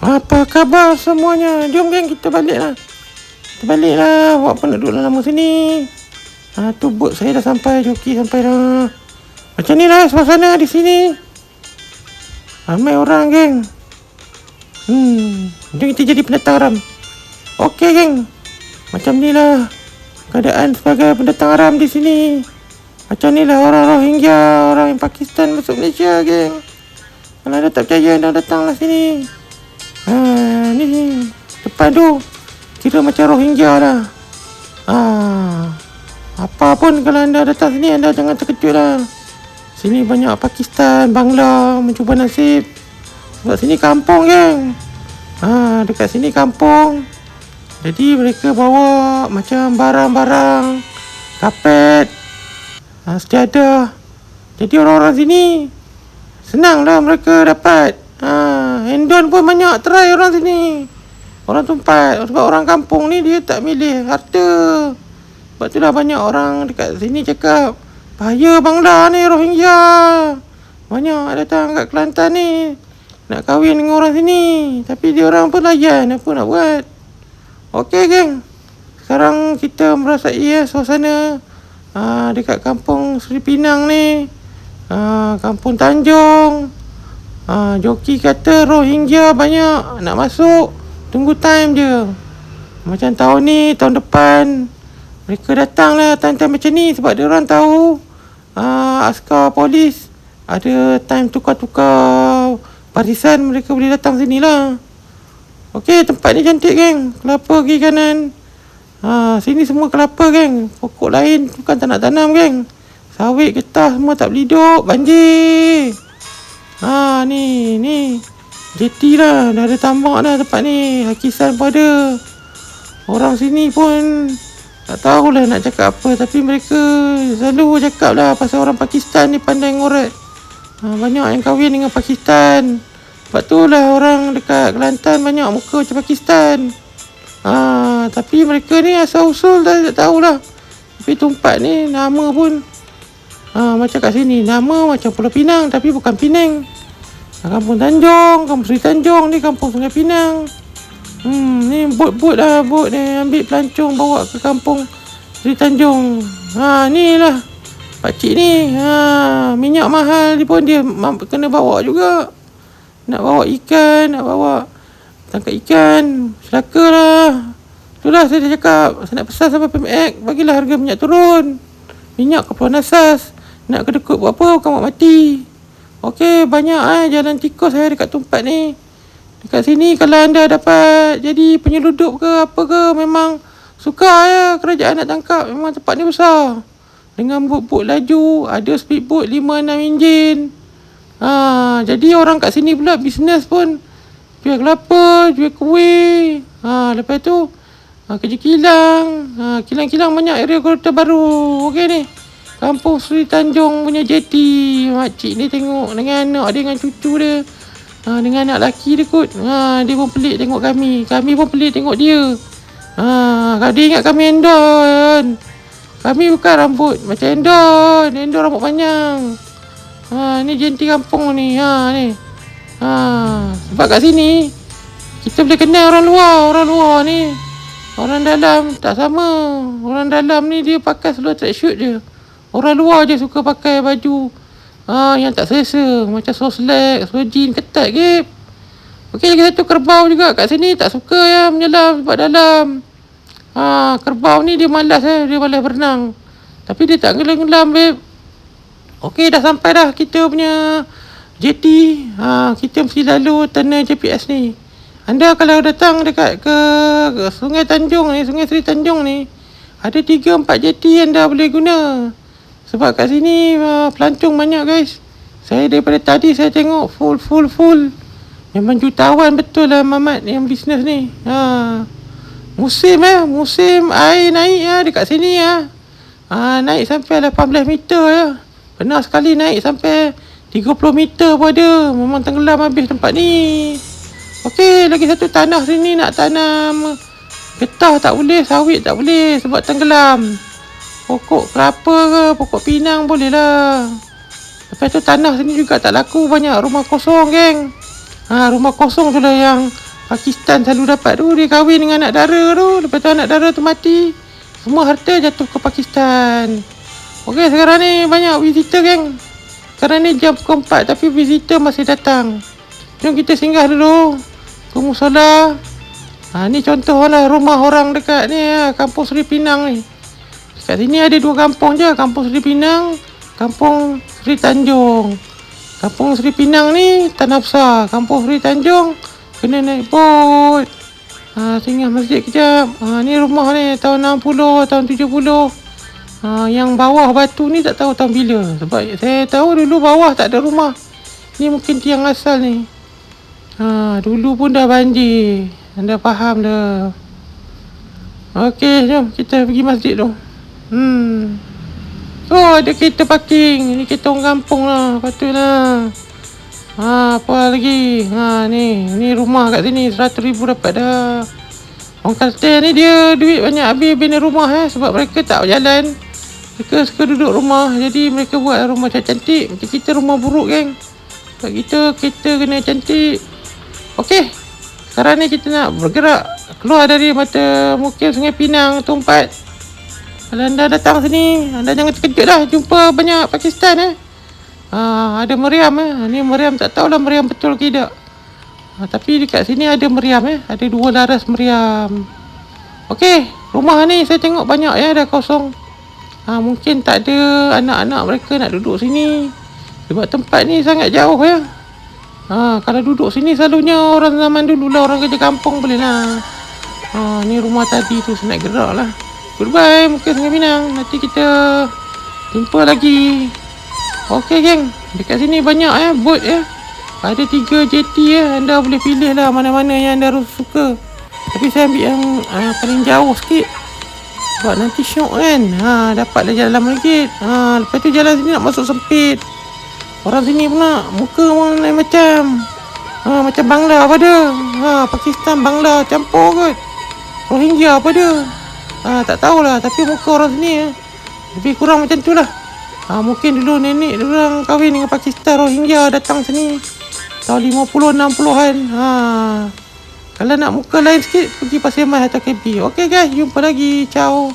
Apa khabar semuanya? Jom geng, kita baliklah. Buat apa nak duduk lama sini? Tu bot saya dah sampai, joki sampai dah. Macam ni lah suasana di sini. Ramai orang geng. Jom kita jadi pendatang haram. Okey geng. Macam ni lah keadaan sebagai pendatang haram di sini. Macam ni lah orang Rohingya, orang yang Pakistan masuk Malaysia geng. Kalau anda tak percaya, anda datanglah sini. Ni depan tu kira macam Rohingya lah. Apa pun kalau anda datang sini, anda jangan terkejut lah. Sini banyak Pakistan, Bangla mencuba nasib. Sebab sini kampung geng. Dekat sini kampung. Jadi mereka bawa macam barang-barang, kapet, sejadah. Jadi orang-orang sini senang lah mereka dapat. Hendon pun banyak try orang sini. Orang tempat. Sebab orang kampung ni dia tak milih harta. Sebab itulah banyak orang dekat sini cakap, bahaya Bangla ni, Rohingya banyak datang kat Kelantan ni nak kahwin dengan orang sini. Tapi dia orang pun layan. Apa nak buat? Okey geng, sekarang kita merasai suasana dekat kampung Seri Pinang ni, kampung Tanjung. Joki kata Rohingya banyak nak masuk, tunggu time je. Macam tahun ni, tahun depan mereka datang lah time-time macam ni. Sebab dia orang tahu askar polis ada time tukar-tukar barisan, mereka boleh datang sini lah. Okey, tempat ni cantik geng. Kelapa kiri kanan. Sini semua kelapa geng. Pokok lain bukan tak nak tanam geng. Sawit, getah semua tak boleh hidup, banjir. Ni jeti lah, dah ada tambak dah tempat ni. Hakisan pun ada. Orang sini pun tak tahulah nak cakap apa, tapi mereka selalu cakap lah pasal orang Pakistan ni pandai ngorat. Banyak yang kahwin dengan Pakistan. Sebab tu lah orang dekat Kelantan banyak muka macam Pakistan. Tapi mereka ni asal usul tak tahulah. Tapi tempat ni nama pun macam kat sini, nama macam Pulau Pinang tapi bukan Penang. Kampung Tanjung, Kampung Seri Tanjung ni kampung Sungai Pinang. Ni bot lah, bot ni ambil pelancong bawa ke kampung Seri Tanjung. Ni lah pakcik ni. Minyak mahal ni pun dia kena bawa juga. Nak bawa ikan, nak bawa tangkap ikan, celaka lah. Itulah saya dah cakap, saya nak pesan sama PMX, bagilah harga minyak turun. Minyak keperluan asas. Nak kedekut buat apa, bukan buat mati. Okey, banyak jalan tikus saya dekat tempat ni. Dekat sini kalau anda dapat jadi penyeludup ke apa ke, memang suka kerajaan nak tangkap. Memang tempat ni besar. Dengan bot-bot laju, ada speedboat 5-6 enjin. Jadi orang kat sini pula bisnes pun jual kelapa, jual kuih. Lepas tu kerja kilang. Kilang-kilang banyak area Kota Baru. Okey ni, kampung Seri Tanjung punya jeti. Makcik ni tengok dengan anak dia, dengan cucu dia, dengan anak lelaki dia kot. Dia pun pelik tengok kami. Kami pun pelik tengok dia. Dia ingat kami Endon. Kami bukan rambut macam Endon. Endon rambut panjang. Ni jenti kampung ni. Sebab kat sini kita boleh kenal orang luar. Orang luar ni, orang dalam tak sama. Orang dalam ni dia pakai seluar tracksuit je. Orang luar je suka pakai baju yang tak selesa, macam soslek, jean ketat gip. Okey, lagi satu kerbau juga kat sini tak suka menyelam sebab dalam. Kerbau ni dia malas dia malas berenang. Tapi dia tak ngelam-ngelam babe. Okey, dah sampai dah kita punya jeti. Kita mesti lalu tunnel JPS ni. Anda kalau datang dekat ke Sungai Tanjung ni, Sungai Seri Tanjung ni, ada 3-4 jeti anda boleh guna. Sebab kat sini pelancong banyak guys. Saya daripada tadi saya tengok full. Memang jutawan betul lah Mamat yang bisnes ni. Musim air naik dekat sini naik sampai 18 meter Pernah sekali naik sampai 30 meter pun ada. Memang tenggelam habis tempat ni. Okey, lagi satu tanah sini nak tanam getah tak boleh, sawit tak boleh sebab tenggelam. Pokok kelapa ke, pokok pinang boleh lah. Lepas tu tanah sini juga tak laku, banyak rumah kosong geng. Rumah kosong tu lah yang Pakistan selalu dapat tu. Dia kahwin dengan anak dara tu. Lepas tu anak dara tu mati. Semua harta jatuh ke Pakistan. Okey, sekarang ni banyak visitor geng. Sekarang ni jam pukul 4 tapi visitor masih datang. Jom kita singgah dulu ke musola. Ni contoh lah rumah orang dekat ni Kampung Seri Pinang ni. Dekat sini ada 2 kampung je. Kampung Seri Pinang, Kampung Seri Tanjung. Kampung Seri Pinang ni tanah besar. Kampung Seri Tanjung kena naik bot. Singgah masjid kejap. Ni rumah ni tahun 60, tahun 70. Yang bawah batu ni tak tahu tahun bila. Sebab saya tahu dulu bawah tak ada rumah. Ni mungkin tiang asal ni. Dulu pun dah banjir. Anda faham dah. Okey, jom kita pergi masjid tu. Ada kereta parking. Ni kereta orang kampung lah. Patutlah. Apa lagi? Ni rumah kat sini 100,000 dapat dah. Orang Kelantan ni dia duit banyak habis bina rumah sebab mereka tak berjalan. Mereka suka duduk rumah. Jadi mereka buat rumah cantik. Macam kita rumah buruk geng. Sebab kita kena cantik. Okey. Sekarang ni kita nak bergerak keluar dari mata mukim Sungai Pinang Tumpat. Kalau anda datang sini, anda jangan terkejut dah jumpa banyak Pakistan ada meriam Ni meriam tak tahulah meriam betul ke tidak. Tapi dekat sini ada meriam Ada 2 laras meriam. Okey, rumah ni saya tengok banyak dah kosong. Mungkin tak ada anak-anak mereka nak duduk sini. Sebab tempat ni sangat jauh kalau duduk sini selalunya orang zaman dulu lah, orang kerja kampung boleh lah. Ni rumah tadi tu saya nak gerak lah. Goodbye mungkin Sungai Pinang. Nanti kita jumpa lagi. Okey geng, dekat sini banyak bot Ada 3 jeti anda boleh pilih lah mana-mana yang anda suka. Tapi saya ambil yang paling jauh sikit. Sebab nanti syok kan. Dapatlah jalan sikit. Lepas tu jalan sini nak masuk sempit. Orang sini pula muka lain macam Bangla apa dia. Pakistan Bangla campur kot. Rohingya apa dia. Tak tahulah tapi muka orang sini lebih kurang macam tu lah. Mungkin dulu nenek diorang kahwin dengan Pakistan Rohingya datang sini tahun 50 60-an. Kalau nak muka lain sikit pergi Pasir Mas atau KB. Okey guys, jumpa lagi. Ciao.